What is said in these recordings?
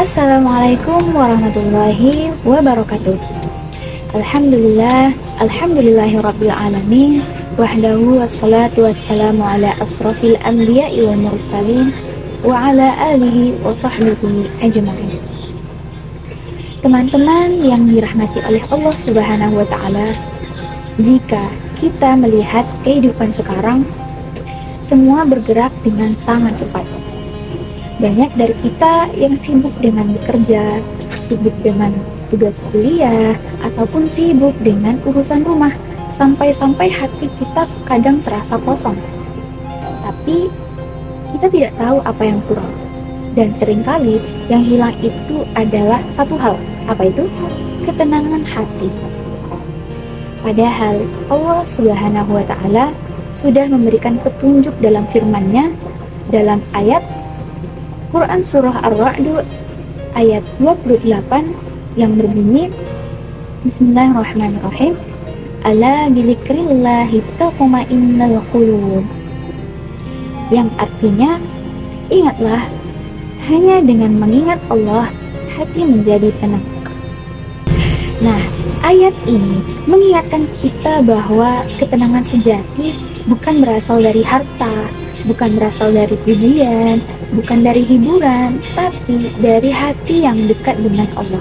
Assalamualaikum warahmatullahi wabarakatuh. Alhamdulillahirabbil alamin. Wahdahu wassalatu wassalamu ala asrafil anbiya'i wal mursalin wa ala alihi wa sahbihi ajma'in. Teman-teman yang dirahmati oleh Allah Subhanahu wa taala, jika kita melihat kehidupan sekarang, semua bergerak dengan sangat cepat. Banyak dari kita yang sibuk dengan bekerja, sibuk dengan tugas kuliah, ataupun sibuk dengan urusan rumah, sampai-sampai hati kita kadang terasa kosong. Tapi kita tidak tahu apa yang kurang. Dan seringkali yang hilang itu adalah satu hal. Apa itu? Ketenangan hati. Padahal Allah Subhanahu wa taala sudah memberikan petunjuk dalam firman-Nya dalam ayat Quran Surah Ar-Ra'd ayat 28 yang berbunyi, Bismillahirrahmanirrahim, Ala bilikrillahi taqma'innul qulub, yang artinya, ingatlah, hanya dengan mengingat Allah hati menjadi tenang. Nah, ayat ini mengingatkan kita bahwa ketenangan sejati bukan berasal dari harta, bukan berasal dari pujian, bukan dari hiburan, tapi dari hati yang dekat dengan Allah.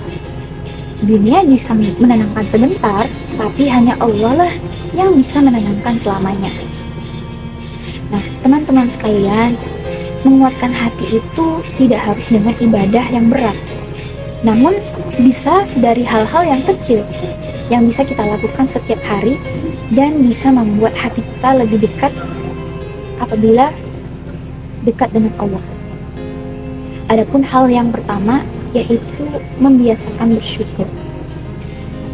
Dunia bisa menenangkan sebentar, tapi hanya Allah lah yang bisa menenangkan selamanya. Nah, teman-teman sekalian, menguatkan hati itu tidak harus dengan ibadah yang berat, namun bisa dari hal-hal yang kecil yang bisa kita lakukan setiap hari dan bisa membuat hati kita lebih dekat apabila dekat dengan Allah. Adapun hal yang pertama yaitu membiasakan bersyukur.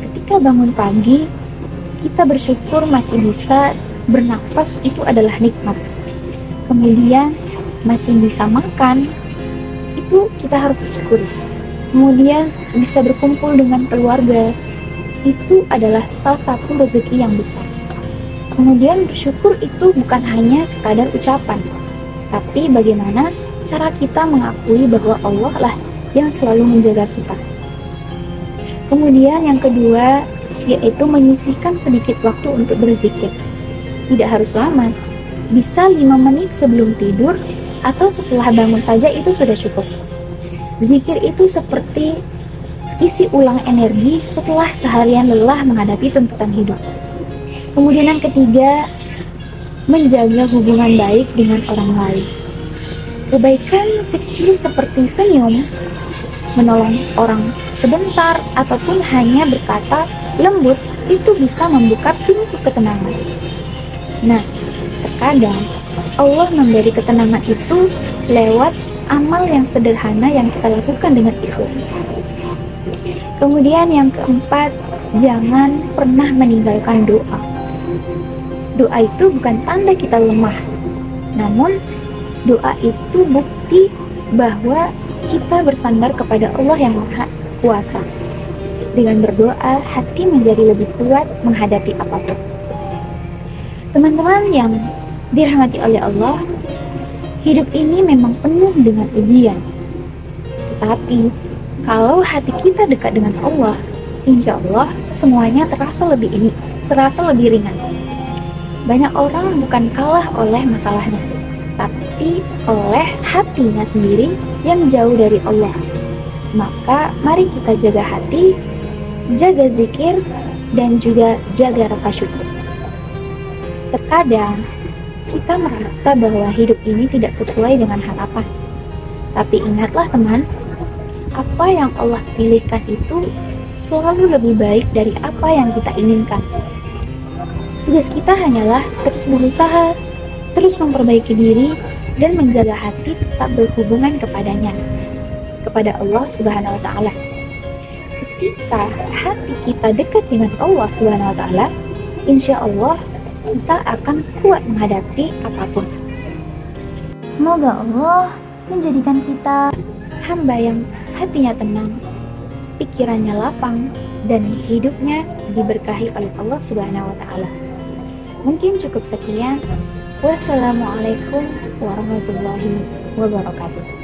Ketika bangun pagi, kita bersyukur masih bisa bernafas, itu adalah nikmat. Kemudian masih bisa makan, itu kita harus syukuri. Kemudian bisa berkumpul dengan keluarga, itu adalah salah satu rezeki yang besar. Kemudian bersyukur itu bukan hanya sekadar ucapan, tapi bagaimana cara kita mengakui bahwa Allah lah yang selalu menjaga kita. Kemudian yang kedua, yaitu menyisihkan sedikit waktu untuk berzikir. Tidak harus lama, bisa 5 menit sebelum tidur atau setelah bangun saja itu sudah cukup. Zikir itu seperti isi ulang energi setelah seharian lelah menghadapi tuntutan hidup. Kemudian yang ketiga, menjaga hubungan baik dengan orang lain. Kebaikan kecil seperti senyum, menolong orang sebentar, ataupun hanya berkata lembut, itu bisa membuka pintu ketenangan. Nah, terkadang Allah memberi ketenangan itu lewat amal yang sederhana yang kita lakukan dengan ikhlas. Kemudian yang keempat, jangan pernah meninggalkan doa. Doa itu bukan tanda kita lemah, namun doa itu bukti bahwa kita bersandar kepada Allah yang Maha Kuasa. Dengan berdoa, hati menjadi lebih kuat menghadapi apapun. Teman-teman yang dirahmati oleh Allah, hidup ini memang penuh dengan ujian. Tetapi, kalau hati kita dekat dengan Allah, insya Allah semuanya terasa lebih ringan. Banyak orang bukan kalah oleh masalahnya, tapi oleh hatinya sendiri yang jauh dari Allah. Maka mari kita jaga hati, jaga zikir, dan juga jaga rasa syukur. Terkadang kita merasa bahwa hidup ini tidak sesuai dengan harapan. Tapi ingatlah teman, apa yang Allah pilihkan itu selalu lebih baik dari apa yang kita inginkan. Tugas kita hanyalah terus berusaha, terus memperbaiki diri, dan menjaga hati tetap berhubungan kepadanya, kepada Allah Subhanahu wa taala. Ketika hati kita dekat dengan Allah Subhanahu wa taala, insya Allah kita akan kuat menghadapi apapun. Semoga Allah menjadikan kita hamba yang hatinya tenang, pikirannya lapang, dan hidupnya diberkahi oleh Allah Subhanahu wa taala. Mungkin cukup sekian. Wassalamualaikum warahmatullahi wabarakatuh.